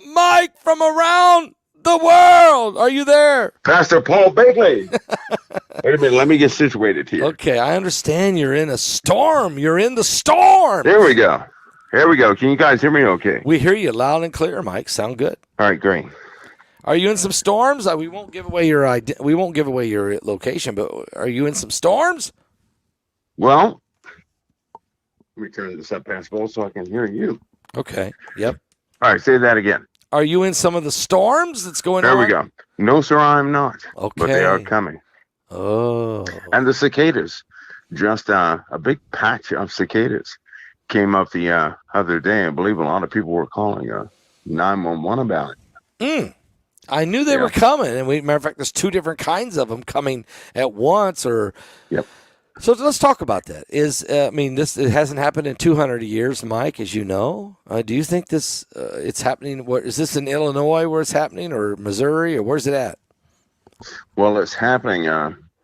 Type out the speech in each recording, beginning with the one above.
Mike from around the world. Are you there? Pastor Paul Begley. Wait a minute, let me get situated here. Okay, I understand you're in a storm. You're in the storm. There we go. Here we go. Can you guys hear me okay? We hear you loud and clear, Mike. Sound good. All right, great. Are you in some storms? We won't give away your location, but are you in some storms? Well, let me turn this up, Pastor Paul, so I can hear you. Okay. Yep. All right, say that again. Are you in some of the storms that's going on? There we go. No, sir, I'm not. Okay. But they are coming. Oh. And the cicadas, just a big patch of cicadas came up the other day. I believe a lot of people were calling 911 about it. I knew they were coming. And matter of fact, there's two different kinds of them coming at once. Yep. So let's talk about that. It hasn't happened in 200 years, Mike, as you know. Do you think this it's happening? Is this in Illinois where it's happening, or Missouri, or where's it at? Well, it's happening.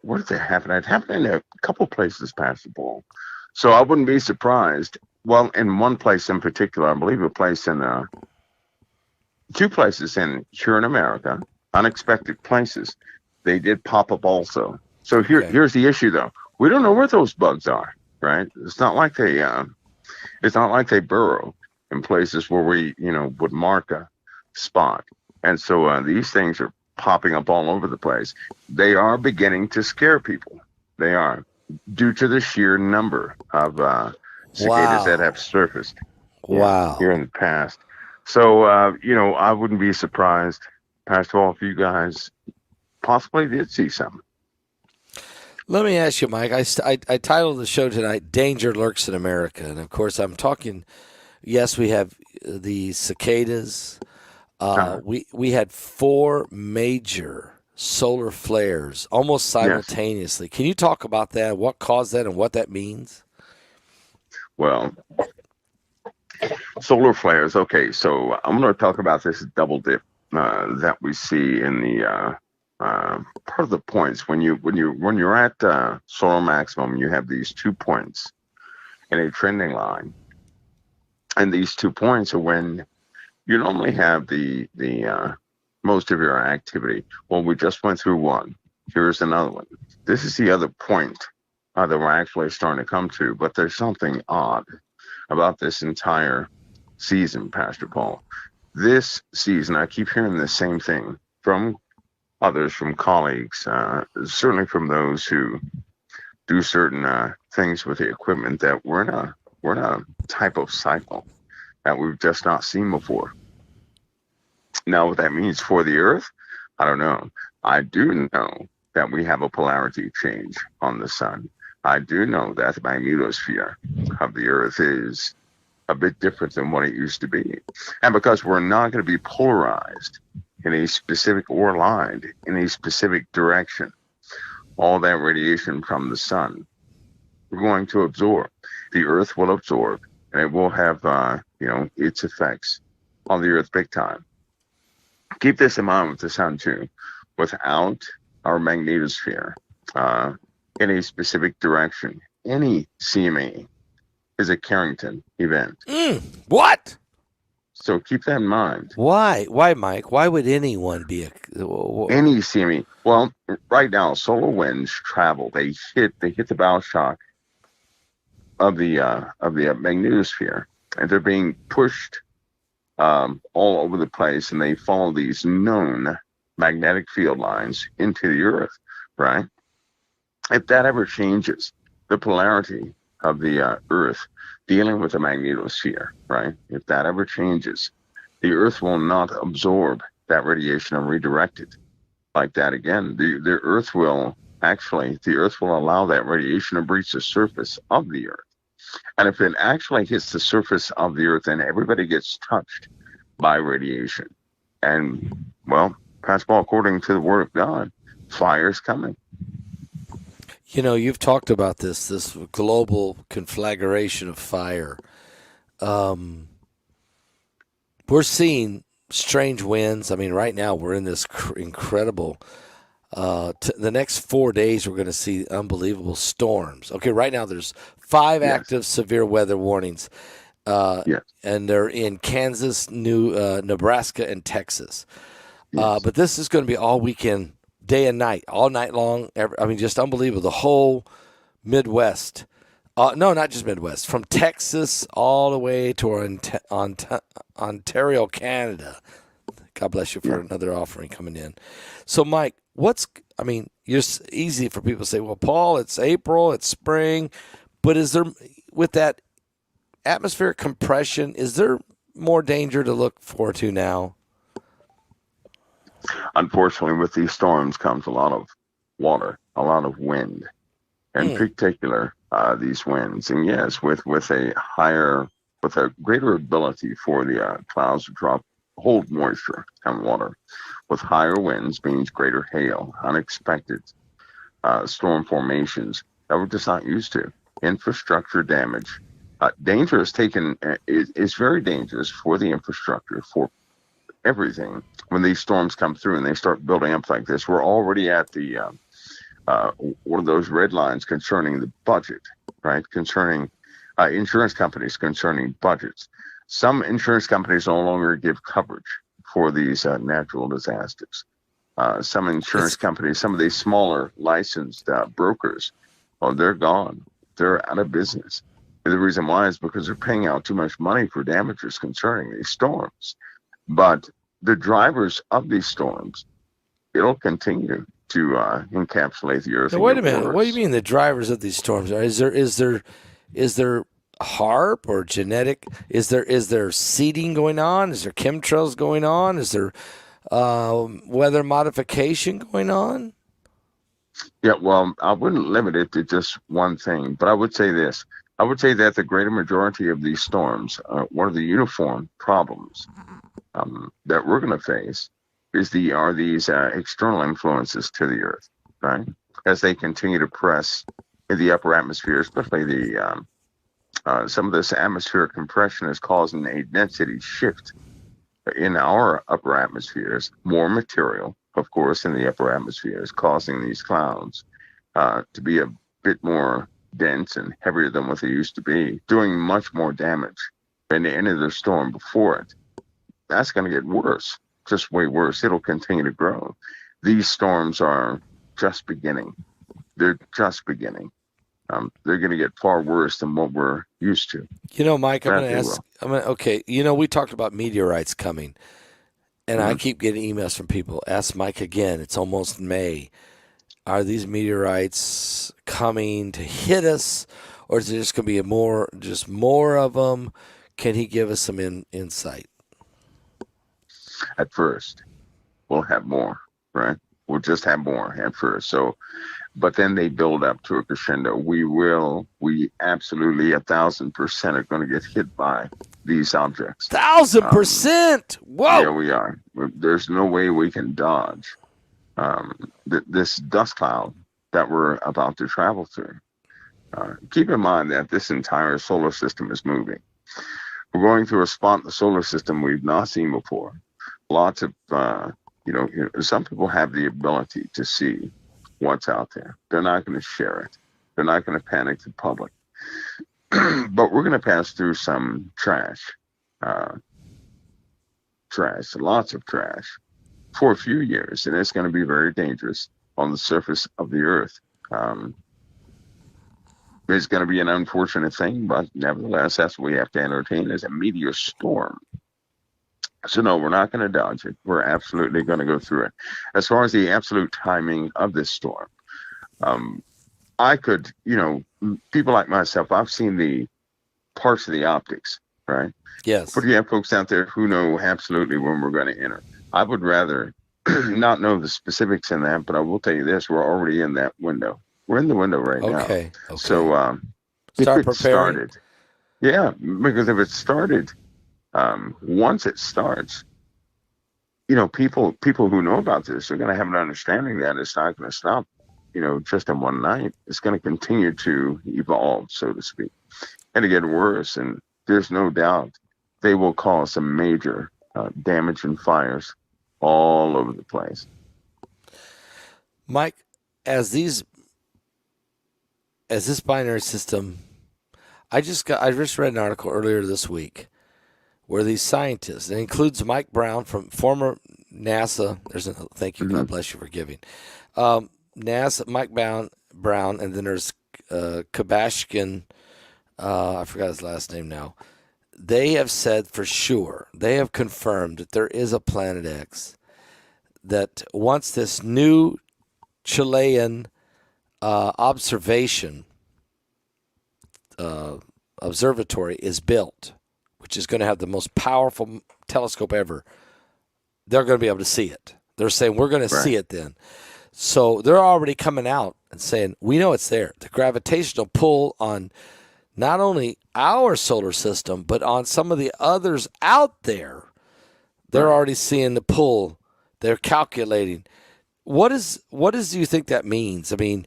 Where did it happen? It happened in a couple places, Pastor Paul. So I wouldn't be surprised. Well, in one place in particular, I believe a place in two places here in America, unexpected places, they did pop up also. So here's the issue, though. We don't know where those bugs are, right? It's not like they burrow in places where we, would mark a spot. And so these things are popping up all over the place. They are beginning to scare people. They are, due to the sheer number of cicadas that have surfaced here in the past. So, I wouldn't be surprised, Pastor Paul, if you guys possibly did see something. Let me ask you, Mike. I titled the show tonight, Danger Lurks in America. And, of course, I'm talking, yes, we have the cicadas. We had 4 major solar flares almost simultaneously. Yes. Can you talk about that, what caused that, and what that means? Well, solar flares. Okay, so I'm going to talk about this double dip that we see in the part of the points when you're at solar maximum. You have these 2 points in a trending line, and these 2 points are when you normally have the most of your activity. Well, we just went through one. Here's another one. This is the other point that we're actually starting to come to. But there's something odd about this entire season, Pastor Paul. This season, I keep hearing the same thing from others, from colleagues, certainly from those who do certain things with the equipment, that we're in a type of cycle that we've just not seen before. Now, what that means for the Earth, I don't know. I do know that we have a polarity change on the sun. I do know that the magnetosphere of the Earth is a bit different than what it used to be. And because we're not going to be polarized in a specific or aligned in a specific direction, all that radiation from the sun, we're going to absorb. The Earth will absorb, and it will have, its effects on the Earth big time. Keep this in mind with the sun, too. Without our magnetosphere in a specific direction, any CME is a Carrington event. What? So keep that in mind. Why, Mike? Why would anyone be any CME? Well, right now, solar winds travel. They hit the bow shock of the magnetosphere, and they're being pushed all over the place, and they follow these known magnetic field lines into the Earth, right? If that ever changes, the polarity of the Earth dealing with the magnetosphere, right? If that ever changes, the Earth will not absorb that radiation and redirect it like that again. The Earth will allow that radiation to breach the surface of the Earth. And if it actually hits the surface of the Earth, then everybody gets touched by radiation. And, well, Pastor Paul, according to the Word of God, fire's coming. You've talked about this global conflagration of fire. We're seeing strange winds. I mean, right now we're in this incredible, the next 4 days we're going to see unbelievable storms. Okay, right now there's 5 active severe weather warnings. Yes. and they're in Kansas, Nebraska, and Texas. Yes. But this is going to be all weekend, day and night, all night long. Just unbelievable. The whole Midwest. No, not just Midwest. From Texas all the way to Ontario, Canada. God bless you for another offering coming in. So, Mike, it's easy for people to say, well, Paul, it's April, it's spring. But is there, with that atmospheric compression, is there more danger to look forward to now? Unfortunately, with these storms comes a lot of water, a lot of wind, in particular, these winds. And yes, with a greater ability for the clouds to hold moisture and water. With higher winds means greater hail, unexpected storm formations that we're just not used to. Infrastructure damage. Danger is very dangerous for the infrastructure, for everything. When these storms come through and they start building up like this, we're already at the one of those red lines concerning the budget, right? Concerning insurance companies, concerning budgets. Some insurance companies no longer give coverage for these natural disasters. Some insurance companies, some of these smaller licensed brokers, they're gone. They're out of business. And the reason why is because they're paying out too much money for damages concerning these storms. But the drivers of these storms, it'll continue to encapsulate the earth. Now, wait a minute. What do you mean the drivers of these storms? Is there HARP or genetic? Is there seeding going on? Is there chemtrails going on? Is there weather modification going on? Yeah, well, I wouldn't limit it to just one thing, but I would say this. I would say that the greater majority of these storms, one of the uniform problems that we're going to face are these external influences to the Earth, right? As they continue to press in the upper atmosphere, especially some of this atmospheric compression is causing a density shift in our upper atmospheres. More material, of course, in the upper atmospheres, causing these clouds to be a bit more dense and heavier than what they used to be, doing much more damage than the end of the storm before it. That's going to get worse, just way worse. It'll continue to grow. These storms are just beginning. They're just beginning. They're going to get far worse than what we're used to. Mike, I'm going to ask. Okay. We talked about meteorites coming, and I keep getting emails from people. Ask Mike again. It's almost May. Are these meteorites coming to hit us, or is there just going to be more of them? Can he give us some insight? At first, we'll have more, right? We'll just have more at first. But then they build up to a crescendo. We absolutely 1,000% are going to get hit by these objects. 1,000%? Whoa! Yeah, we are. There's no way we can dodge this dust cloud that we're about to travel through. Keep in mind that this entire solar system is moving. We're going through a spot in the solar system we've not seen before. Lots of, some people have the ability to see what's out there. They're not going to share it. They're not going to panic the public. But we're going to pass through some trash, lots of trash, for a few years, and it's going to be very dangerous on the surface of the Earth. It's going to be an unfortunate thing, but nevertheless, that's what we have to entertain as a meteor storm. So no, we're not going to dodge it. We're absolutely going to go through it. As far as the absolute timing of this storm, I could, people like myself, I've seen the parts of the optics, right? Yes. But you have folks out there who know absolutely when we're going to enter. I would rather not know the specifics in that, but I will tell you this: we're already in that window. We're in the window right now. Okay. So start if it preparing. started, yeah, because if it started. Once it starts, people who know about this are going to have an understanding that it's not going to stop, just in one night. It's going to continue to evolve, so to speak, and to get worse. And there's no doubt they will cause some major damage and fires all over the place. Mike, as this binary system, I just read an article earlier this week where these scientists, it includes Mike Brown from former NASA. Thank you, Hmm. God bless you for giving. NASA, Mike Brown, and then there's Kabashkin. I forgot his last name now. They have said for sure, they have confirmed that there is a Planet X. That once this new Chilean observation observatory is built, which is going to have the most powerful telescope ever, they're going to be able to see it. They're saying we're going to see it then. So they're already coming out and saying, we know it's there. The gravitational pull on not only our solar system, but on some of the others out there, they're already seeing the pull. They're calculating. What do you think that means? I mean,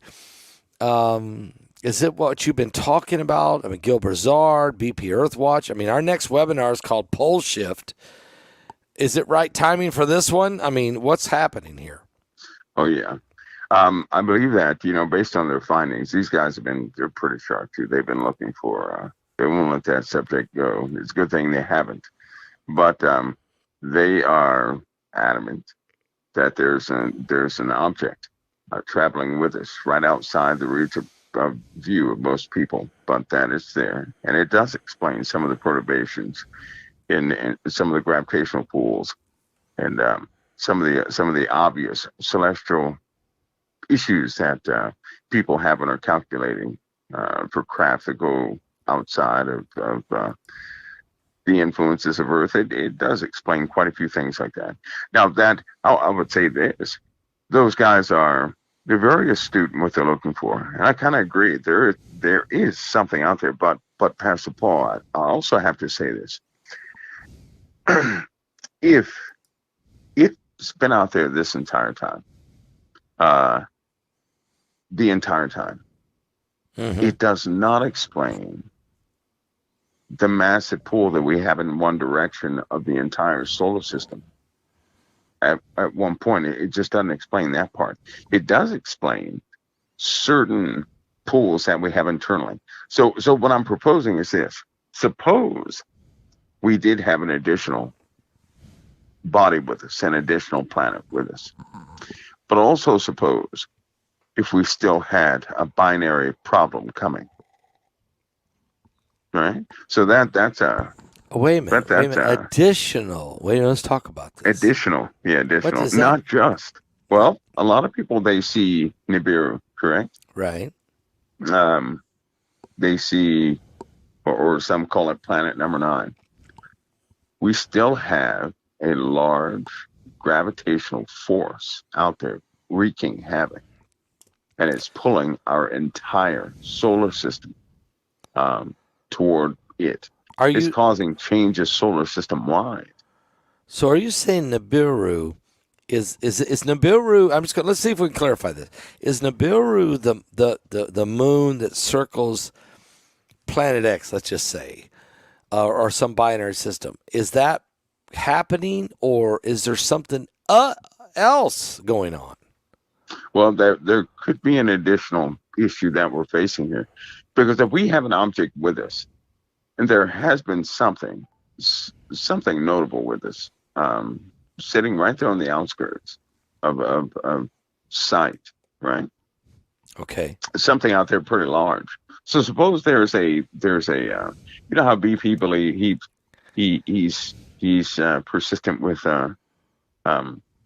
is it what you've been talking about? I mean, Gil Brazard, BP Earthwatch. I mean, our next webinar is called Pole Shift. Is it right timing for this one? I mean, what's happening here? Oh yeah. I believe that, based on their findings, these guys they're pretty sharp too. They've been looking for, they won't let that subject go. It's a good thing they haven't. But they are adamant that there's an object traveling with us right outside the reach of view of most people, but that it's there. And it does explain some of the perturbations in some of the gravitational pools and some of the obvious celestial issues that people have and are calculating for craft that go outside of the influences of Earth. It does explain quite a few things like that. Now, that I would say this: those guys they're very astute in what they're looking for, and I kind of agree. There is something out there, but Pastor Paul, I also have to say this: if it's been out there this entire time, the entire time, it does not explain the massive pull that we have in one direction of the entire solar system. At one point, it just doesn't explain that part. It does explain certain pulls that we have internally. So what I'm proposing is this: suppose we did have an additional body with us, an additional planet with us, but also suppose if we still had a binary problem coming, right? So that's a Wait a minute. Additional. Let's talk about this. Additional. What does that Not just. Well, a lot of people, they see Nibiru, correct? Right. They see, or some call it planet number 9. We still have a large gravitational force out there wreaking havoc, and it's pulling our entire solar system toward it. It's causing changes solar system wide. So are you saying Nibiru is Nibiru? Let's see if we can clarify this. Is Nibiru the moon that circles Planet X? Let's just say, or some binary system. Is that happening, or is there something else going on? Well, there could be an additional issue that we're facing here, because if we have an object with us, and there has been something notable with us, sitting right there on the outskirts of sight, right? Okay. Something out there pretty large. So suppose there's a you know how BP believe he's persistent with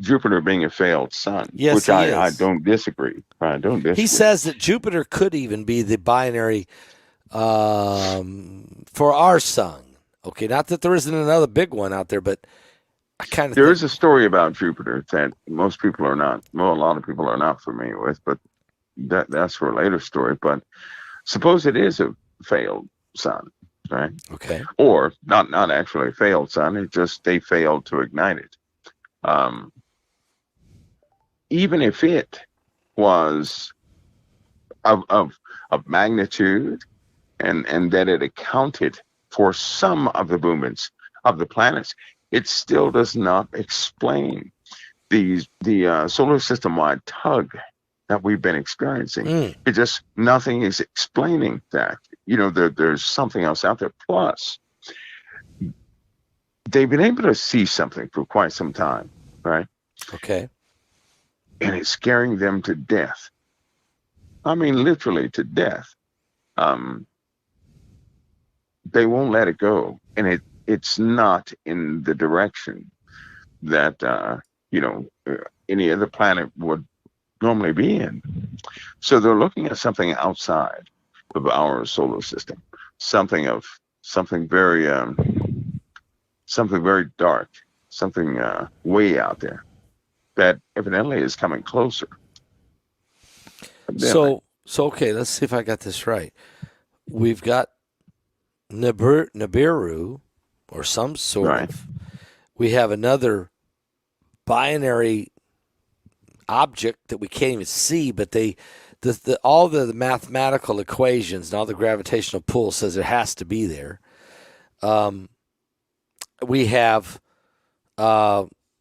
Jupiter being a failed sun, yes, which I don't disagree. I don't disagree. He says that Jupiter could even be the binary for our sun. Okay, not that there isn't another big one out there, but I kind of there is a story about Jupiter that most people are not. Well, a lot of people are not familiar with, but that's for a later story. But suppose it is a failed sun, right? Okay. Or not actually a failed sun. It just they failed to ignite it. Even if it was of magnitude, and that it accounted for some of the movements of the planets, it still does not explain the solar system-wide tug that we've been experiencing. It just, nothing is explaining that. there's something else out there. Plus, they've been able to see something for quite some time, right? Okay. And it's scaring them to death. I mean, literally to death. They won't let it go, and it's not in the direction that any other planet would normally be in. So they're looking at something outside of our solar system, something very dark, something way out there that evidently is coming closer. So okay, let's see if I got this right. We've got Nibiru, or some sort of. We have another binary object that we can't even see, but all the mathematical equations and all the gravitational pull says it has to be there. We have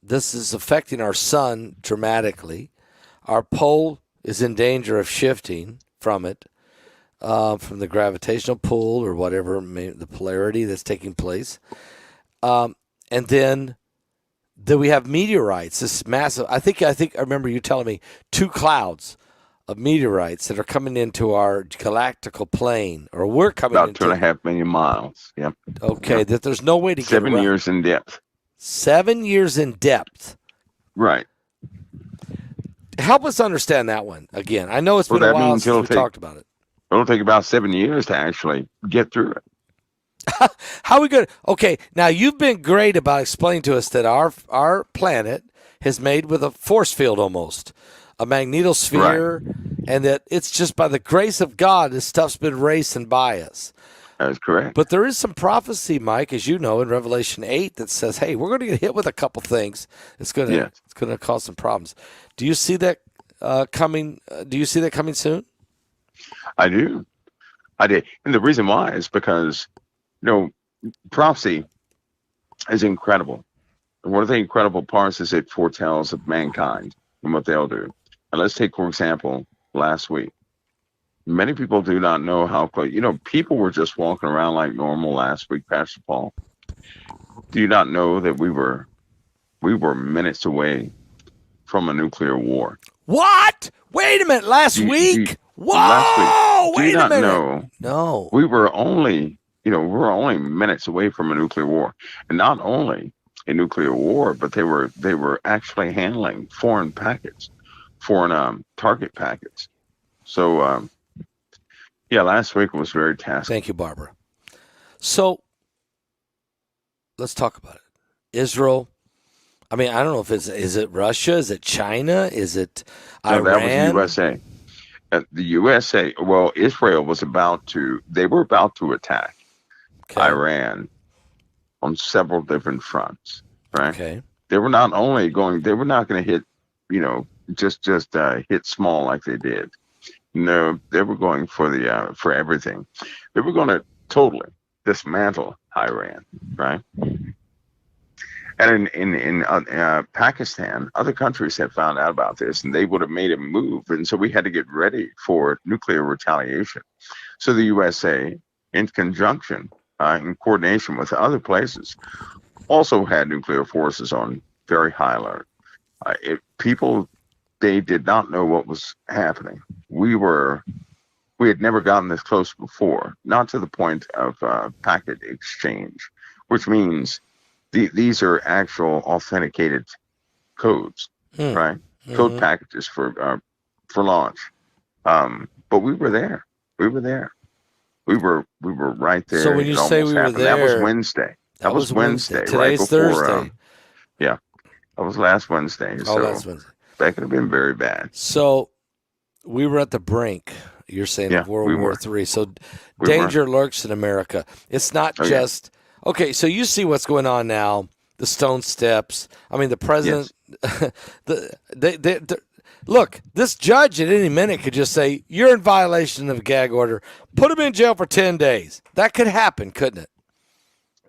this is affecting our sun dramatically. Our pole is in danger of shifting from it, from the gravitational pull or whatever, the polarity that's taking place. And then we have meteorites, this massive, I think I remember you telling me 2 clouds of meteorites that are coming into our galactical plane, or we're coming about into 2.5 million miles. Yep. Okay, yep. That there's no way to get 7 around. years in depth. 7 years in depth. Right. Help us understand that one again. I know it's been a while since we talked about it. It'll take about 7 years to actually get through it. How are we going to? Okay, now you've been great about explaining to us that our planet is made with a force field, almost a magnetosphere, and that it's just by the grace of God this stuff's been racing by us. That is correct. But there is some prophecy, Mike, as you know, in Revelation 8 that says, "Hey, we're going to get hit with a couple things. It's going to cause some problems." Do you see that coming? Do you see that coming soon? I do. I did, and the reason why is because prophecy is incredible. And one of the incredible parts is it foretells of mankind and what they'll do. And let's take, for example, last week. Many people do not know how close. People were just walking around like normal last week, Pastor Paul. Do you not know that we were minutes away from a nuclear war? What? Wait a minute. Last week? Whoa! Last week. Wait a minute. Know? No. We were only minutes away from a nuclear war, and not only a nuclear war, but they were actually handling foreign target packets. So, last week was very tasking. Thank you, Barbara. So, let's talk about it. Israel. I mean, I don't know if is it Russia? Is it China? Is it Iran? No, that was the USA. The USA. Well, Israel they were about to attack Iran on several different fronts. Right. Okay. They were not going to hit, just hit small like they did. No, they were going for everything. They were going to totally dismantle Iran, right? And in Pakistan, other countries had found out about this, and they would have made a move. And so we had to get ready for nuclear retaliation. So the USA, in conjunction, in coordination with other places, also had nuclear forces on very high alert. They did not know what was happening. We had never gotten this close before, not to the point of packet exchange, which means these are actual authenticated codes, right? Mm-hmm. Code packages for launch. But we were there. We were right there. So when you say we were there, that was Wednesday. That was Wednesday. Today's right before, Thursday. That was last Wednesday. Last Wednesday. That could have been very bad. So we were at the brink, you're saying, of World War III. So danger lurks in America. It's not just okay. So you see what's going on now. The stone steps. I mean, the president. Yes. Look, this judge at any minute could just say, "You're in violation of a gag order. Put him in jail for 10 days." That could happen, couldn't it?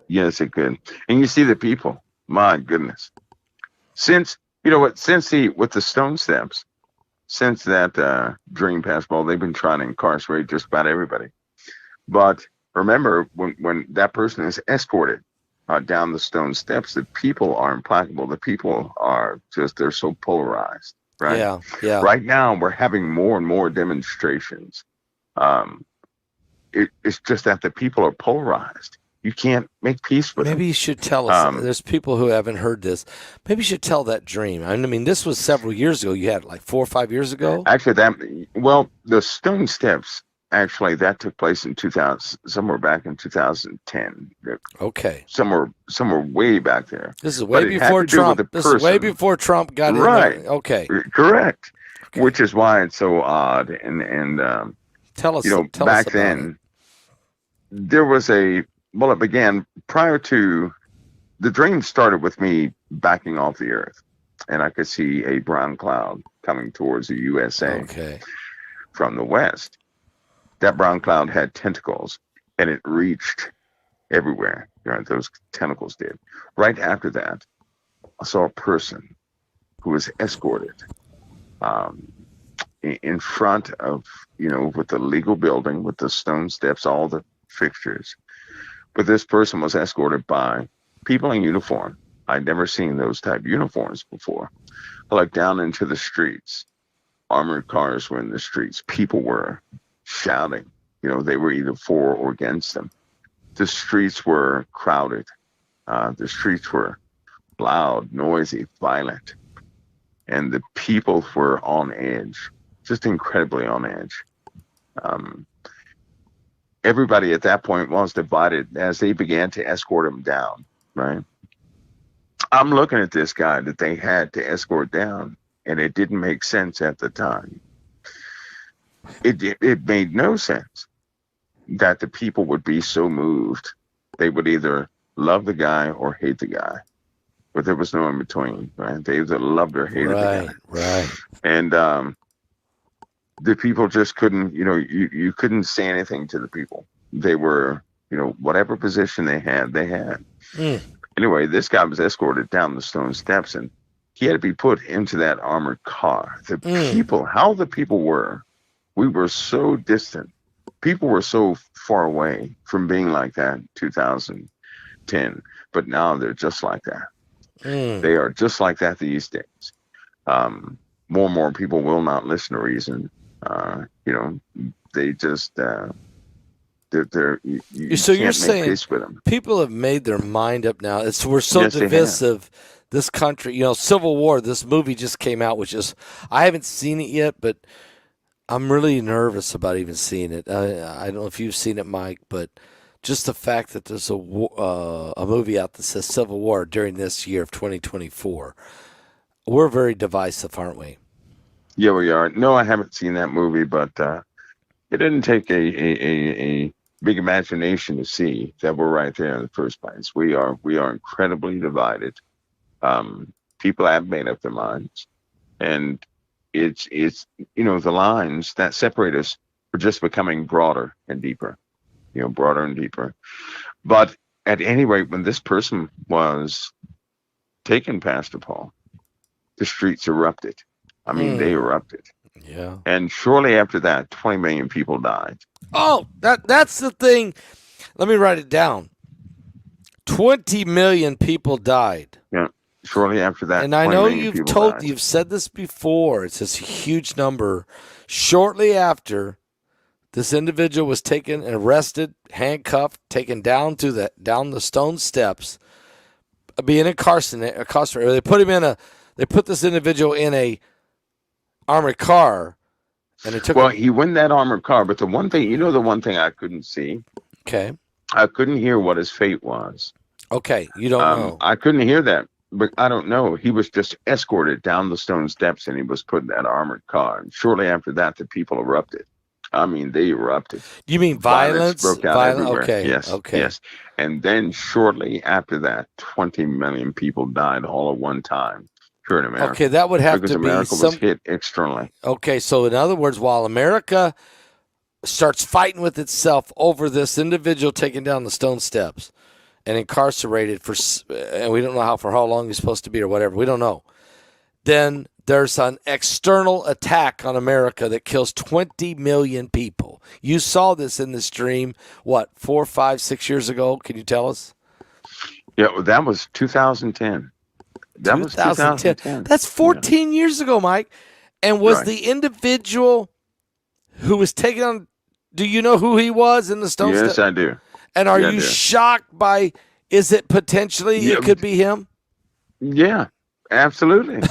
Yes, it could. And you see the people. My goodness. With the stone steps, since that dream passport, they've been trying to incarcerate just about everybody. But remember, when that person is escorted down the stone steps, the people are implacable. The people are just, they're so polarized, right? Yeah, yeah. Right now, we're having more and more demonstrations. Um, it's just that the people are polarized. You can't make peace with them. Maybe you should tell us. Um, There's people who haven't heard this. Maybe you should tell that dream. I mean, this was several years ago. You had it like 4 or 5 years ago. Actually, the stone steps, actually, that took place in 2000, somewhere back in 2010. Okay. Somewhere way back there. This is But way it had before to do with Trump. the This is way person. before Trump got Right. in there. Okay. Correct. Okay. Which is why it's so odd. And Tell us. you know, Tell back us about then, there was it began prior to, the dream started with me backing off the earth, and I could see a brown cloud coming towards the it. USA Okay. from the west. That brown cloud had tentacles, and it reached everywhere. You know, those tentacles did. Right after that, I saw a person who was escorted in front of, with the legal building, with the stone steps, all the fixtures. But this person was escorted by people in uniform. I'd never seen those type of uniforms before. Like down into the streets. Armored cars were in the streets. People were shouting. They were either for or against them. The streets were crowded. The streets were loud, noisy, violent. And the people were on edge, just incredibly on edge. Everybody at that point was divided as they began to escort him down, right? I'm looking at this guy that they had to escort down, and it didn't make sense at the time. It made no sense that the people would be so moved. They would either love the guy or hate the guy, but there was no in between, right? They either loved or hated the guy. Right. And the people just couldn't, you couldn't say anything to the people. They were, whatever position they had, they had. Anyway, this guy was escorted down the stone steps, and he had to be put into that armored car. The people, how the people were, we were so distant. People were so far away from being like that in 2010, but now they're just like that. They are just like that these days. More and more people will not listen to reason. They just you So you're can't make saying peace with them. people have made their mind up now. We're so Yes, they have. divisive. This country, Civil War. This movie just came out, which is I haven't seen it yet, but I'm really nervous about even seeing it. I don't know if you've seen it, Mike, but just the fact that there's a movie out that says Civil War during this year of 2024. We're very divisive, aren't we? Yeah, we are. No, I haven't seen that movie, but it didn't take a big imagination to see that we're right there in the first place. We are incredibly divided. People have made up their minds, and it's the lines that separate us are just becoming broader and deeper, broader and deeper. But at any rate, when this person was taken, Pastor Paul, the streets erupted. I mean, they erupted. Yeah. And shortly after that, 20 million people died. Oh, that's the thing. Let me write it down. 20 million people died. Yeah. Shortly after that, and I know died. You've said this before. It's this huge number. Shortly after, this individual was taken and arrested, handcuffed, taken down the stone steps, being incarcerated. They put this individual in a armored car, and it took. Well, he went in that armored car, but the one thing I couldn't see. Okay. I couldn't hear what his fate was. Okay, you don't know. I couldn't hear that, but I don't know. He was just escorted down the stone steps, and he was put in that armored car. And shortly after that, the people erupted. I mean, they erupted. You mean violence? Broke out everywhere. Okay. Yes. Okay. Yes. And then shortly after that, 20 million people died all at one time here in America. Okay, that would have because to be America was hit externally. Okay, so in other words, while America starts fighting with itself over this individual taking down the stone steps and incarcerated and we don't know for how long he's supposed to be or whatever, we don't know. Then there's an external attack on America that kills 20 million people. You saw this in the stream, what, 4, 5, 6 years ago? Can you tell us? Yeah, that was 2010. That was 2010. That's 14 years ago, Mike. And was the individual who was taken on, do you know who he was in the Stone Yes, Step? I do. And are you shocked by, is it potentially it could be him? Yeah, absolutely.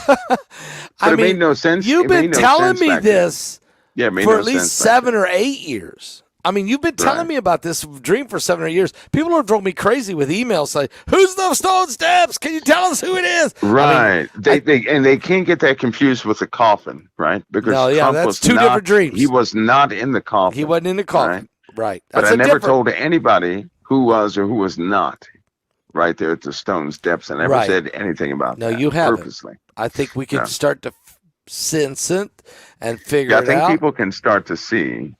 It made no sense. You've been telling me this for at least 7 or 8 years. I mean, you've been telling me about this dream for 7 or 8 years. People have drove me crazy with emails saying, "Who's the Stone Steps? Can you tell us who it is?" Right. They can't get that confused with the coffin, right? Because Trump that's was two different dreams. He was not in the coffin. He wasn't in the coffin. Right. But I never told anybody who was or who was not right there at the Stone Steps. I never said anything about that. No, you haven't. Purposely. I think we can start to sense it and figure it out. I think people can start to see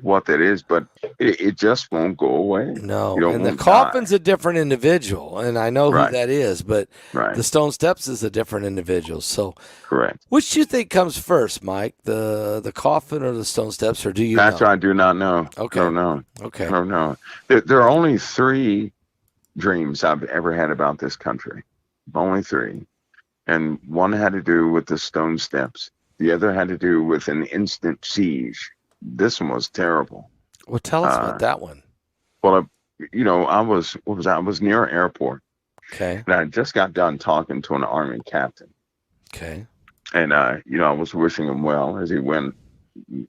what that is, but it just won't go away. No, and the coffin's a different individual, and I know who that is, but the Stone Steps is a different individual. So, correct. Which do you think comes first, Mike? The coffin or the Stone Steps, or do you Pastor, know? I do not know. Okay. I don't know. Okay. I don't know. There are only 3 dreams I've ever had about this country. Only 3. And one had to do with the Stone Steps. The other had to do with an instant siege. This one was terrible. Well, tell us about that one. Well, I was near an airport. Okay. And I just got done talking to an Army captain. Okay. And, I was wishing him well as he went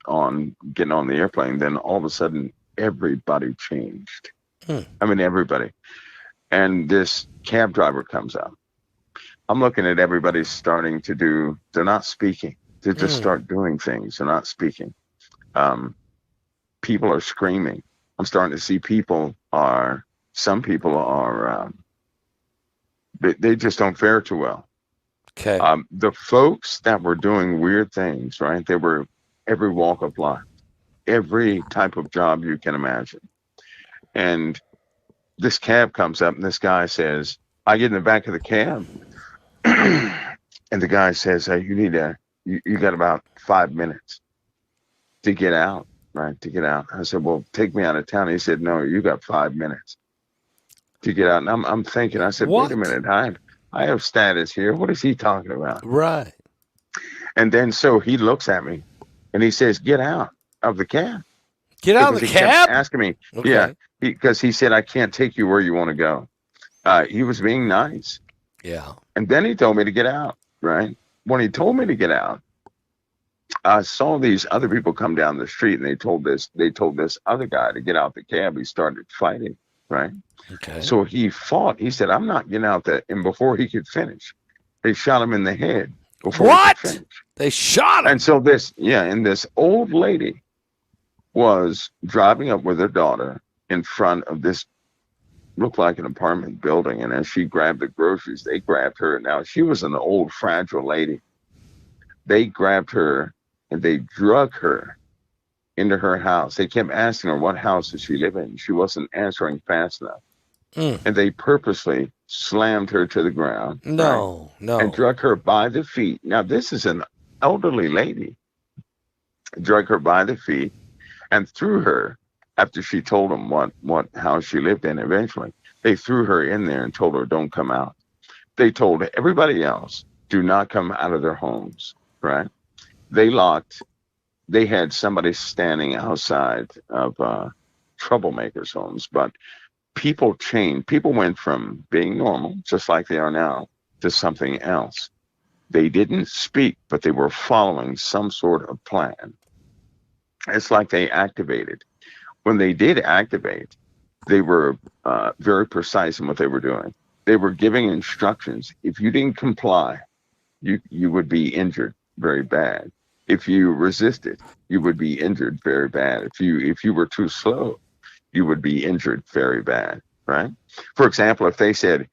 on getting on the airplane. Then all of a sudden, everybody changed. I mean, everybody. And this cab driver comes up. I'm looking at everybody starting to do, they're not speaking. They just start doing things. They're not speaking. People are screaming. I'm starting to see some people are, they just don't fare too well. Okay. The folks that were doing weird things, right? They were every walk of life, every type of job you can imagine. And this cab comes up and this guy says, I get in the back of the cab. And the guy says, you got about 5 minutes to get out, right? To get out. I said, well, take me out of town. He said, no, you got 5 minutes to get out. And I'm thinking, I said, wait a minute. I have status here. What is he talking about? Right. And then so he looks at me and he says, get out of the cab. Get out of the cab? Kept asking me. Okay. Yeah. Because he said, I can't take you where you want to go. He was being nice. Yeah. And then he told me to get out, right? When he told me to get out, I saw these other people come down the street and they told this other guy to get out the cab. He started fighting, right? Okay. So he fought. He said, I'm not getting out there. And before he could finish, they shot him in the head. Before he could finish. They shot him? And so this old lady was driving up with her daughter in front of this looked like an apartment building, and as she grabbed the groceries, they grabbed her. Now she was an old fragile lady. They grabbed her and they drug her into her house. They kept asking her what house does she live in. She wasn't answering fast enough. And they purposely slammed her to the ground. No. And drug her by the feet. Now this is an elderly lady. Drug her by the feet and threw her. After she told them what house she lived in, eventually, they threw her in there and told her, don't come out. They told everybody else, do not come out of their homes, right? They had somebody standing outside of troublemakers' homes, but people changed. People went from being normal, just like they are now, to something else. They didn't speak, but they were following some sort of plan. It's like they activated. When they did activate, they were very precise in what they were doing. They were giving instructions. If you didn't comply, you would be injured very bad. If you resisted, you would be injured very bad. If you were too slow, you would be injured very bad, right? For example, if they said,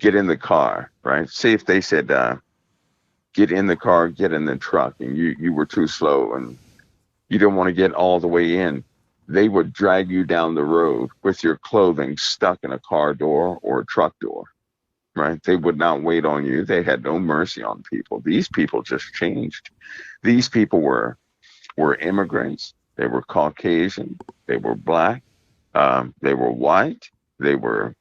get in the car, right? Say if they said, get in the car, get in the truck, and you were too slow and you didn't want to get all the way in, they would drag you down the road with your clothing stuck in a car door or a truck door. right? They would not wait on you. They had no mercy on people. These people just changed. These people were immigrants. They were Caucasian. They were black. They were white. They were,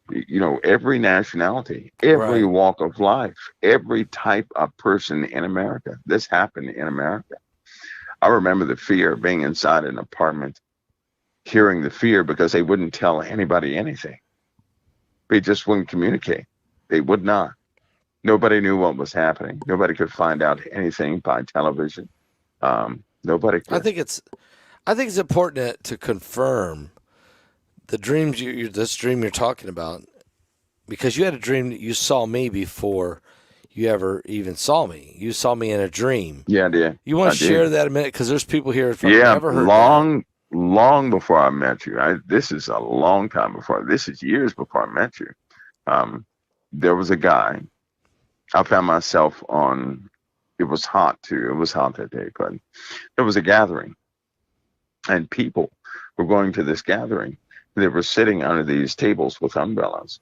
every nationality, every Right. walk of life, every type of person in America. This happened in America. I remember the fear of being inside an apartment, hearing the fear because they wouldn't tell anybody anything. They just wouldn't communicate. They would not. Nobody knew what was happening. Nobody could find out anything by television. Nobody I could. think it's I think it's important to confirm the dreams this dream you're talking about, because you had a dream that you saw me before you ever even saw me. You saw me in a dream. Yeah, I did. You want I to did. share that a minute? Because there's people here who've Yeah, never heard that. long before I met you. This is a long time before. This is years before I met you. Um, there was a guy. I found myself on. It was hot too. It was hot that day, but there was a gathering, and people were going to this gathering. They were sitting under these tables with umbrellas.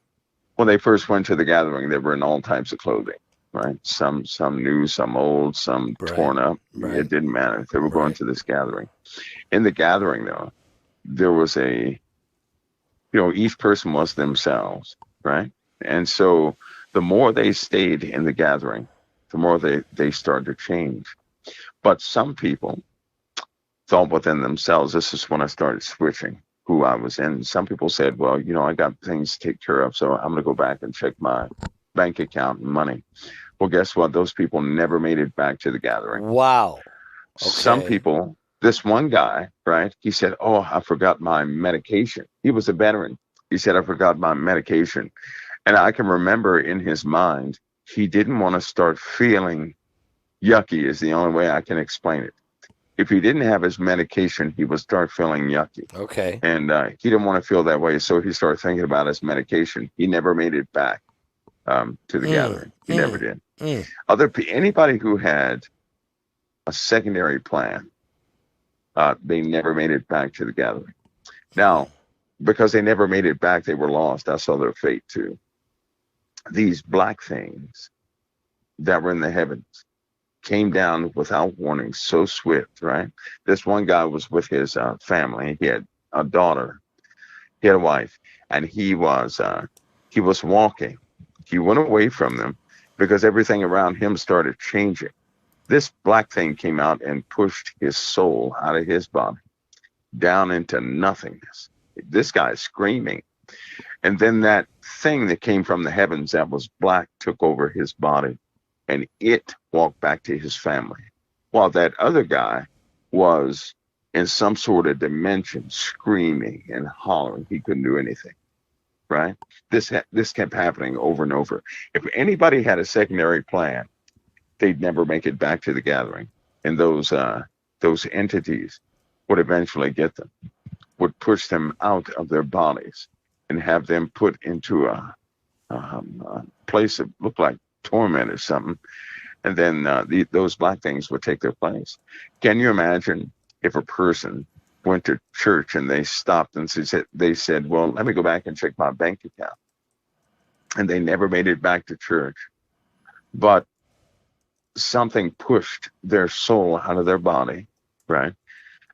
When they first went to the gathering, they were in all types of clothing, right? Some new, some old, some Right. torn up. Right. It didn't matter. They were going Right. to this gathering. In the gathering, though, there was each person was themselves, right? And so the more they stayed in the gathering, the more they started to change. But some people thought within themselves, this is when I started switching who I was in. Some people said, well, I got things to take care of, so I'm going to go back and check my bank account and money. Well, guess what? Those people never made it back to the gathering. Wow. Some Okay. people, this one guy, right? He said, oh, I forgot my medication. He was a veteran. He said, I forgot my medication. And I can remember in his mind, he didn't want to start feeling yucky, is the only way I can explain it. If he didn't have his medication, he would start feeling yucky. Okay. And he didn't want to feel that way. So he started thinking about his medication. He never made it back to the gathering. He never did. Mm. Anybody who had a secondary plan, they never made it back to the gathering. Now, because they never made it back, they were lost. I saw their fate too. These black things that were in the heavens came down without warning, so swift, right? This one guy was with his family. He had a daughter, he had a wife, and he was walking. He went away from them because everything around him started changing. This black thing came out and pushed his soul out of his body down into nothingness. This guy is screaming. And then that thing that came from the heavens that was black took over his body, and it walked back to his family. While that other guy was in some sort of dimension, screaming and hollering. He couldn't do anything, right? This kept happening over and over. If anybody had a secondary plan, they'd never make it back to the gathering. And those entities would eventually get them, would push them out of their bodies and have them put into a place that looked like torment or something. And then those black things would take their place. Can you imagine if a person went to church and they stopped and they said, well, let me go back and check my bank account. And they never made it back to church. But something pushed their soul out of their body, right?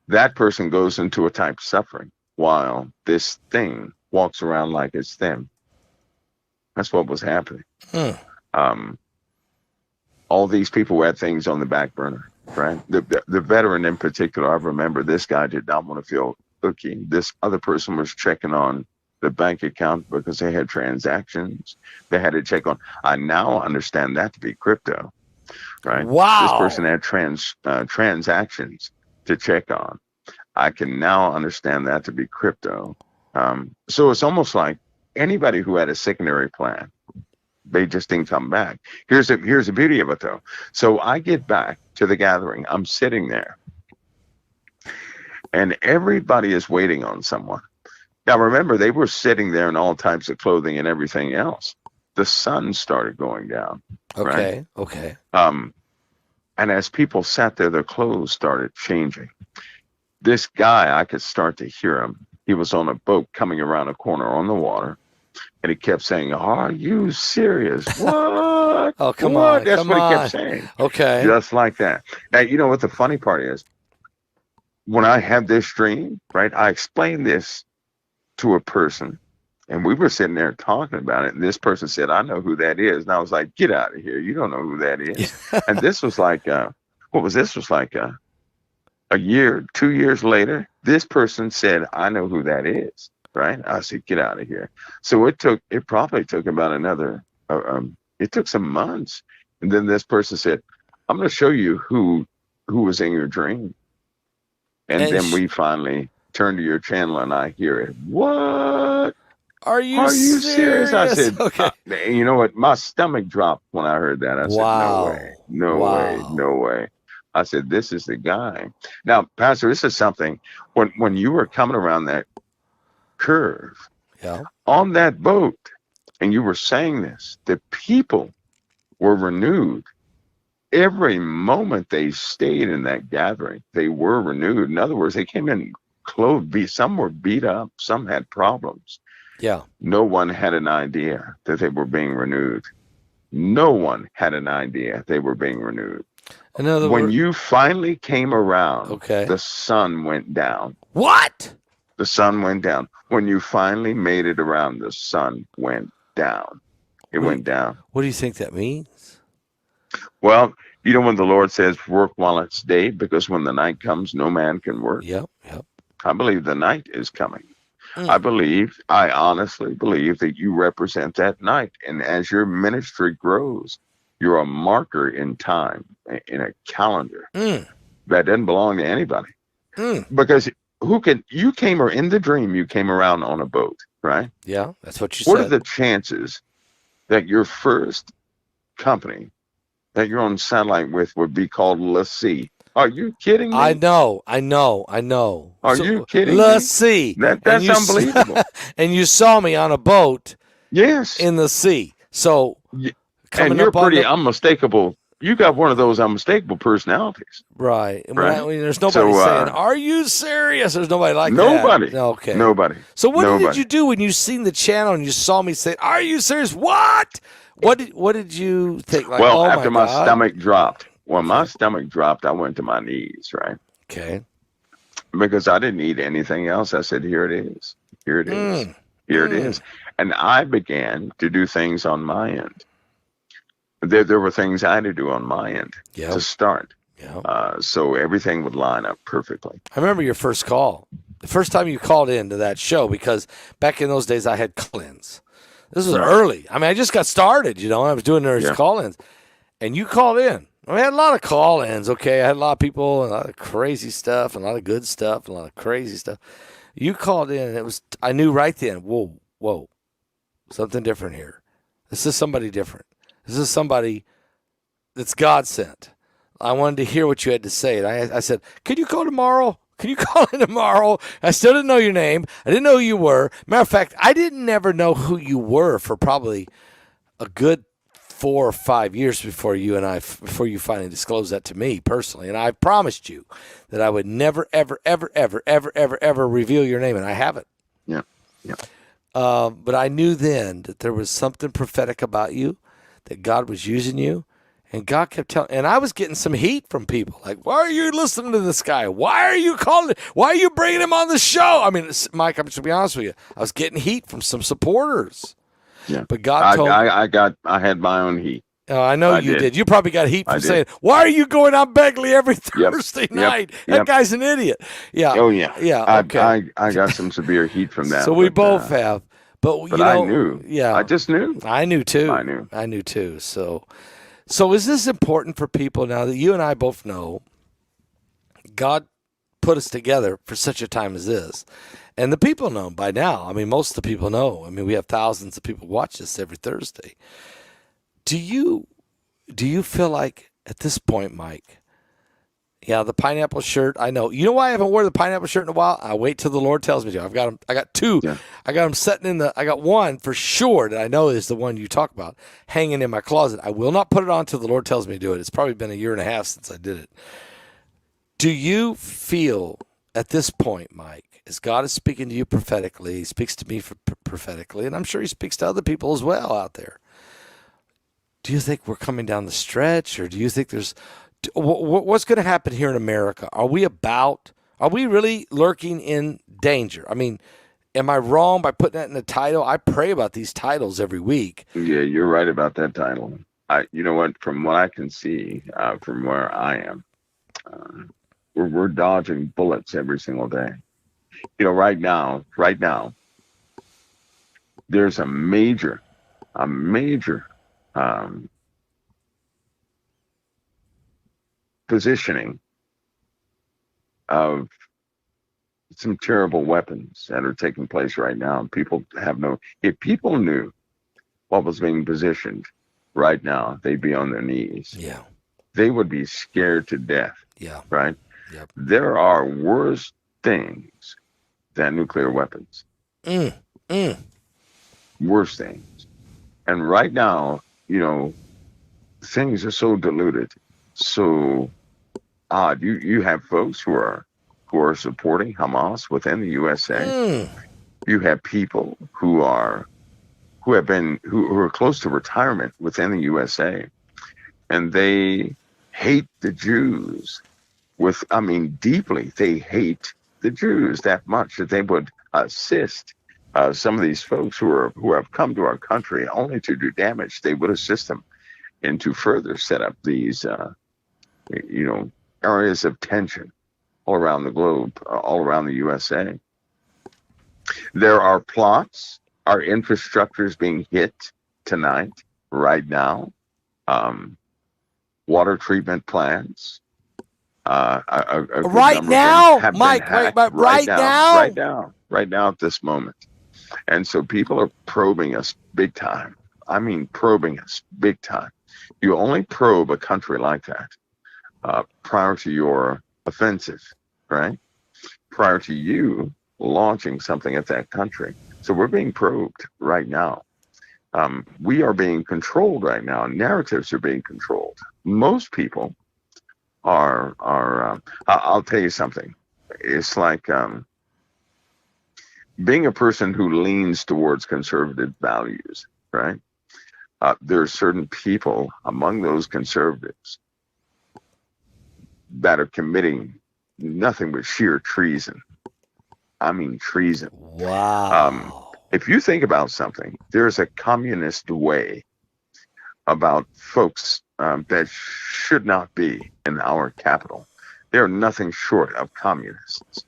That person goes into a type of suffering while this thing walks around like it's them. That's what was happening. All these people had things on the back burner, right? The veteran in particular, I remember this guy did not want to feel icky. This other person was checking on the bank account because they had transactions they had to check on. I now understand that to be crypto, right? Wow. This person had transactions to check on. I can now understand that to be crypto. So it's almost like anybody who had a secondary plan, they just didn't come back. Here's the beauty of it, though. So I get back to the gathering. I'm sitting there, and everybody is waiting on someone. Now, remember, they were sitting there in all types of clothing and everything else. The sun started going down. Okay. Right? Okay. And as people sat there, their clothes started changing. This guy, I could start to hear him. He was on a boat coming around a corner on the water. And he kept saying, "Are you serious? What? Oh, come What?" on, That's come what he on. kept saying. Okay. Just like that. Now, you know what the funny part is? When I had this dream, right, I explained this to a person, and we were sitting there talking about it. And this person said, "I know who that is." And I was like, "Get out of here. You don't know who that is." And this was like, what was this? Was like a year, 2 years later, this person said, "I know who that is." Right? I said, "Get out of here." So it probably took about it took some months. And then this person said, "I'm going to show you who was in your dream." And And then we finally turn to your channel and I hear it. What? are you Are you serious? I serious? said, Okay. you know what? My stomach dropped when I heard that. I said, no way, Wow. no way, Wow. no way. I said, this is the guy. Now, Pastor, this is something when you were coming around that curve Yeah. on that boat and you were saying this, the people were renewed. Every moment they stayed in that gathering, they were renewed. In other words, they came in clothed, some were beat up, some had problems. Yeah. No one had an idea that they were being renewed. No one had an idea they were being renewed. In other When words, you finally came around, okay. the sun went down. What? The sun went down. When you finally made it around, the sun went down. It went down. What do you think that means? Well, you know when the Lord says, work while it's day, because when the night comes, no man can work. Yep. Yep. I believe the night is coming. Mm. I honestly believe that you represent that night. And as your ministry grows, you're a marker in time, in a calendar Mm. that doesn't belong to anybody. Mm. Because you came, or in the dream, you came around on a boat, right? Yeah, that's what you What said. are the chances that your first company that you're on satellite with would be called Lassie? Are you kidding me? I know. Are you kidding let's me? see. That's unbelievable. And you saw me on a boat Yes. in the sea. So And you're pretty unmistakable. You got one of those unmistakable personalities. Right. Right? When there's nobody saying, "Are you serious?" There's nobody like that. Okay. Nobody. So what did you do when you seen the channel and you saw me say, "Are you serious?" What did you think? Like, well, oh after my God. stomach dropped. When my stomach dropped, I went to my knees, right? Okay. Because I didn't need anything else. I said, here it is. Here it is. Here it is. And I began to do things on my end. There were things I had to do on my end to start. Yeah. So everything would line up perfectly. I remember your first call. The first time you called into that show, because back in those days I had call-ins. This was early. I mean, I just got started, I was doing those call-ins. And you called in. I had a lot of call-ins, okay? I had a lot of people and a lot of crazy stuff and a lot of good stuff and a lot of crazy stuff. You called in and I knew right then, whoa, something different here. This is somebody different. This is somebody that's God sent. I wanted to hear what you had to say. And I said, could you call tomorrow? Can you call in tomorrow? I still didn't know your name. I didn't know who you were. Matter of fact, I didn't never know who you were for probably a good 4 or 5 years before you finally disclosed that to me personally. And I promised you that I would never, ever, ever, ever, ever, ever, ever reveal your name, and I haven't. Yeah. But I knew then that there was something prophetic about you, that God was using you, and God kept telling. And I was getting some heat from people, like, "Why are you listening to this guy? Why are you calling? Why are you bringing him on the show?" I mean, Mike, I'm just to be honest with you, I was getting heat from some supporters. Yeah, but God told me. I had my own heat. Oh, I know you did. You probably got heat from saying, "Why are you going on Begley every Thursday night? That guy's an idiot." Yeah. Oh yeah. Yeah. Okay. I got some severe heat from that. So we both have. But I knew. Yeah. I just knew. I knew too. I knew too. So is this important for people now that you and I both know God put us together for such a time as this? And the people know by now. I mean, most of the people know. I mean, we have thousands of people watch this every Thursday. Do you feel like at this point, Mike? Yeah, the pineapple shirt. I know. You know why I haven't worn the pineapple shirt in a while? I wait till the Lord tells me to. I've got them. I got two. Yeah. I got them sitting in the. I got one for sure that I know is the one you talk about, hanging in my closet. I will not put it on till the Lord tells me to do it. It's probably been 1.5 years since I did it. Do you feel at this point, Mike, as God is speaking to you prophetically, He speaks to me prophetically, and I'm sure He speaks to other people as well out there. Do you think we're coming down the stretch, or do you think there's what's going to happen here in America? Are we really lurking in danger? I mean, am I wrong by putting that in the title? I pray about these titles every week. Yeah, you're right about that title. You know what? From what I can see, from where I am, we're dodging bullets every single day. You know, right now, there's a major positioning of some terrible weapons that are taking place right now. People if people knew what was being positioned right now, they'd be on their knees. Yeah. They would be scared to death. Yeah. Right? Yep. There are worse things than nuclear weapons. Worse things. And right now, you know, things are so diluted, so odd. You have folks who are supporting Hamas within the USA. You have people who are close to retirement within the USA, and they hate the Jews deeply. They hate the Jews that much that they would assist some of these folks who have come to our country only to do damage. They would assist them and to further set up these areas of tension all around the globe, all around the USA. There are plots. Our infrastructure is being hit tonight, right now. Water treatment plants. Right now, Mike. Right now at this moment. And so people are probing us big time. I mean, probing us big time. You only probe a country like that prior to your offensive, right? Prior to you launching something at that country. So we're being probed right now. We are being controlled right now. Narratives are being controlled. Most people are I'll tell you something. It's like being a person who leans towards conservative values, right? There are certain people among those conservatives that are committing nothing but sheer treason. I mean, treason. Wow. If you think about something, there's a communist way about folks that should not be in our capital. They're nothing short of communists.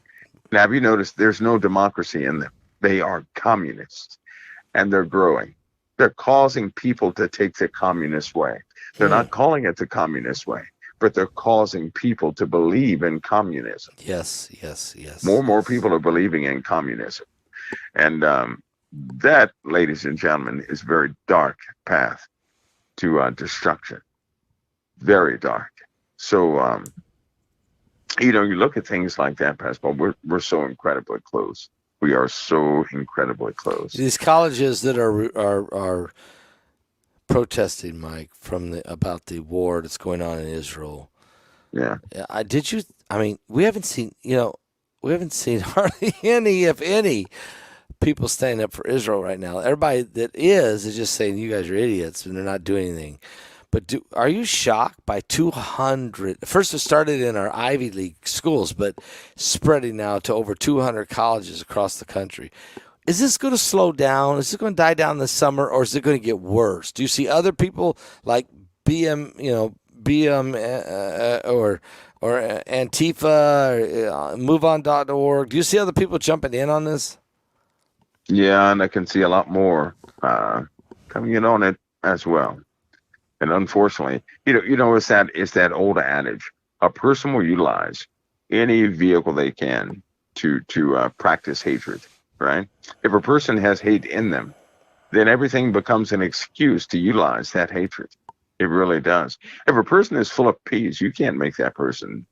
Now, have you noticed there's no democracy in them? They are communists, and they're growing. They're causing people to take the communist way. They're not calling it the communist way, but they're causing people to believe in communism. Yes. More and more people are believing in communism. And that, ladies and gentlemen, is a very dark path to destruction. Very dark. So, you look at things like that, Pascal, we're so incredibly close. We are so incredibly close. These colleges that are protesting, Mike, about the war that's going on in Israel. Yeah. We haven't seen hardly any, if any, people standing up for Israel right now. Everybody that is just saying you guys are idiots and they're not doing anything. But are you shocked by 200? First, it started in our Ivy League schools, but spreading now to over 200 colleges across the country. Is this going to slow down? Is it going to die down this summer, or is it going to get worse? Do you see other people like BM or Antifa, or MoveOn.org? Do you see other people jumping in on this? Yeah, and I can see a lot more coming in on it as well. And unfortunately, it's that old adage: a person will utilize any vehicle they can to practice hatred. Right? If a person has hate in them, then everything becomes an excuse to utilize that hatred. It really does. If a person is full of peace, you can't make that person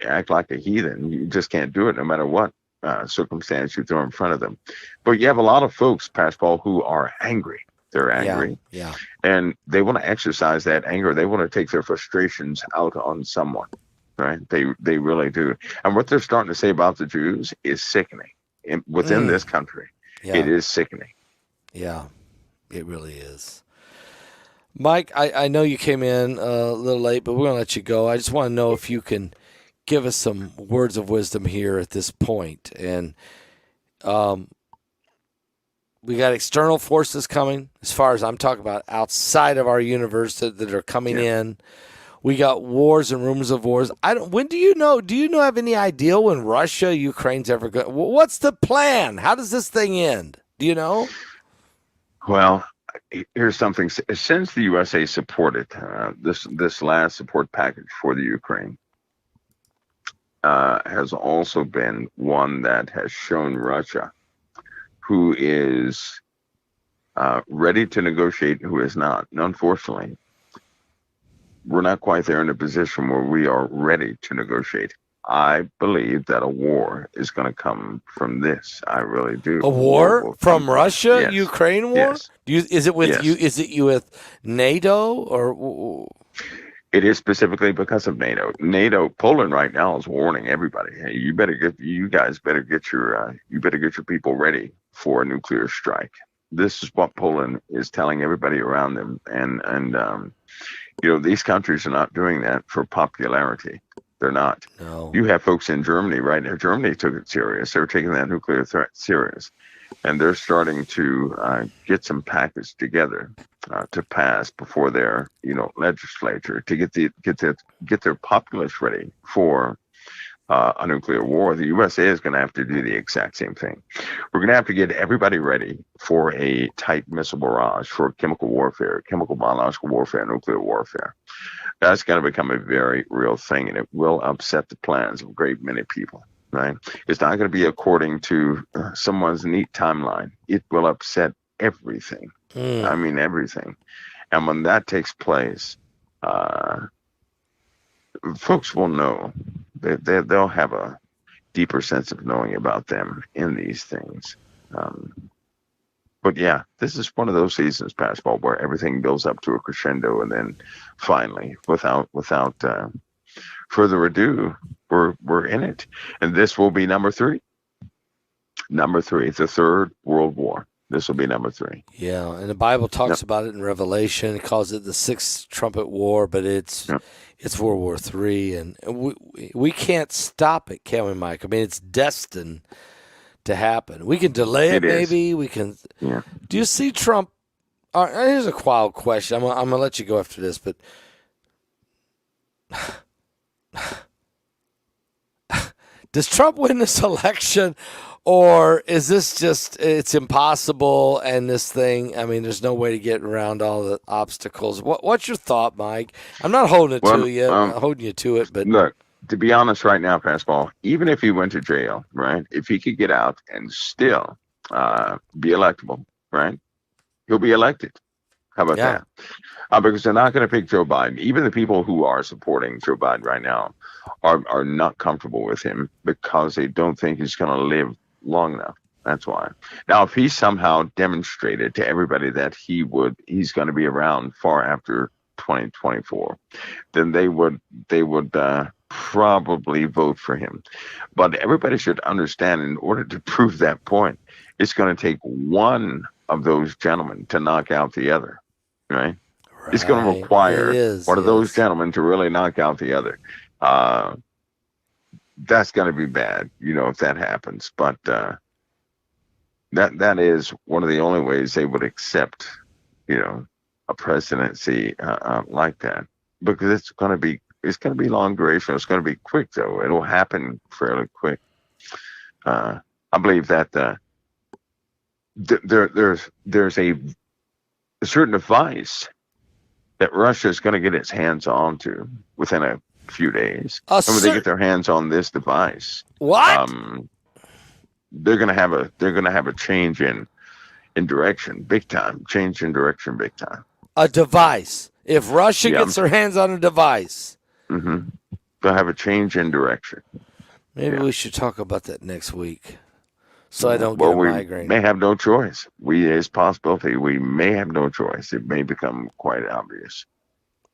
act like a heathen. You just can't do it, no matter what circumstance you throw in front of them. But you have a lot of folks, Pascal, who are angry. They're angry. Yeah. And they want to exercise that anger. They want to take their frustrations out on someone. right? They really do. And what they're starting to say about the Jews is sickening. Within this country, it Yeah. is sickening. Yeah. It really is. Mike, I know you came in a little late, but we're going to let you go. I just want to know if you can give us some words of wisdom here at this point. And we got external forces coming, as far as I'm talking about, outside of our universe that are coming in. We got wars and rumors of wars. When do you know? Do you have any idea when Russia, Ukraine's ever going? What's the plan? How does this thing end? Do you know? Well, here's something. Since the USA supported this last support package for the Ukraine, has also been one that has shown Russia who is ready to negotiate, who is not. And unfortunately, we're not quite there in a position where we are ready to negotiate. I believe that a war is going to come from this. I really do. A war from Russia, yes. Ukraine war? Yes. Is it with yes. you? Is it you with NATO or? It is specifically because of NATO. Poland right now is warning everybody. Hey, you guys better get your people ready for a nuclear strike. This is what Poland is telling everybody around them, and these countries are not doing that for popularity. They're not. No. You have folks in Germany right now. Germany took it serious. They're taking that nuclear threat serious, and they're starting to get some package together to pass before their legislature to get their populace ready for a nuclear war. The USA is going to have to do the exact same thing. We're going to have to get everybody ready for a tight missile barrage, for chemical warfare, chemical biological warfare, nuclear warfare. That's going to become a very real thing, and it will upset the plans of a great many people. Right? It's not going to be according to someone's neat timeline. It will upset everything. I mean, everything. And when that takes place, folks will know. They'll have a deeper sense of knowing about them in these things. But yeah, this is one of those seasons, Pascal, where everything builds up to a crescendo, and then finally, without further ado, we're in it, and this will be number three. Number three, the Third World War. This will be number three. Yeah, and the Bible talks about it in Revelation. It calls it the Sixth Trumpet War, but it's World War III, and we can't stop it, can we, Mike? I mean, it's destined to happen. We can delay it maybe. We can. Yeah. Do you see Trump? Here's a wild question. I'm gonna let you go after this, but does Trump win this election, or is this just it's impossible? And this thing, I mean, there's no way to get around all the obstacles. What's your thought, Mike? I'm not holding it to you. I'm not holding you to it, but look. To be honest, right now, Pascal, even if he went to jail, right, if he could get out and still be electable, right, he'll be elected. How about that? Because they're not going to pick Joe Biden. Even the people who are supporting Joe Biden right now are not comfortable with him because they don't think he's going to live long enough. That's why. Now, if he somehow demonstrated to everybody that he's going to be around far after 2024, then they would probably vote for him. But everybody should understand, in order to prove that point, it's going to take one of those gentlemen to knock out the other, right? It's going to require one of those gentlemen to really knock out the other. That's going to be bad, if that happens. But that is one of the only ways they would accept, a presidency like that, because it's going to be long duration. It's going to be quick, though. It'll happen fairly quick. I believe that there's a certain device that Russia is going to get its hands onto within a few days. And when they get their hands on this device, they're going to have a change in direction, big time. Change in direction, big time. A device. If Russia gets their hands on a device. Mm-hmm. They'll have a change in direction. Maybe we should talk about that next week, so I don't get a migraine. We may have no choice. It's a possibility. We may have no choice. It may become quite obvious.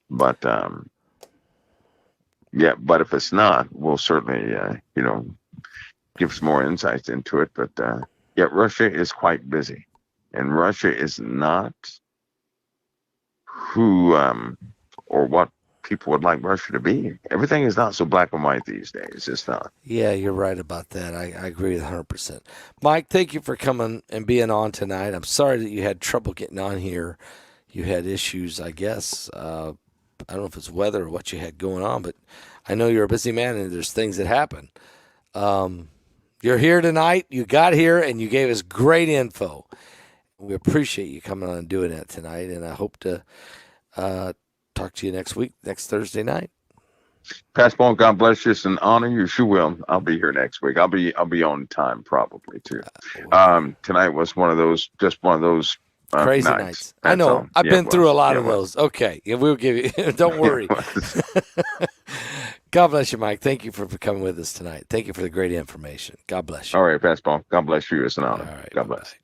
But, Yeah, but if it's not, we'll certainly, give some more insights into it. But yeah, Russia is quite busy, and Russia is not who or what people would like Russia to be. Everything is not so black and white these days. It's not. Yeah, you're right about that. I agree with 100%. Mike, thank you for coming and being on tonight. I'm sorry that you had trouble getting on here. You had issues, I guess. I don't know if it's weather or what you had going on, but I know you're a busy man and there's things that happen. You're here tonight. You got here and you gave us great info. We appreciate you coming on and doing that tonight, and I hope to talk to you next week, next Thursday night. Pastor Paul, God bless you. It's an honor. You sure will. I'll be here next week. I'll be on time probably too. Tonight was one of those crazy nights. I know. I've been through a lot of those. Okay, yeah, we'll give you. Don't worry. God bless you, Mike. Thank you for coming with us tonight. Thank you for the great information. God bless you. All right, Pastor Paul. God bless you. It's an honor. All right, God bless.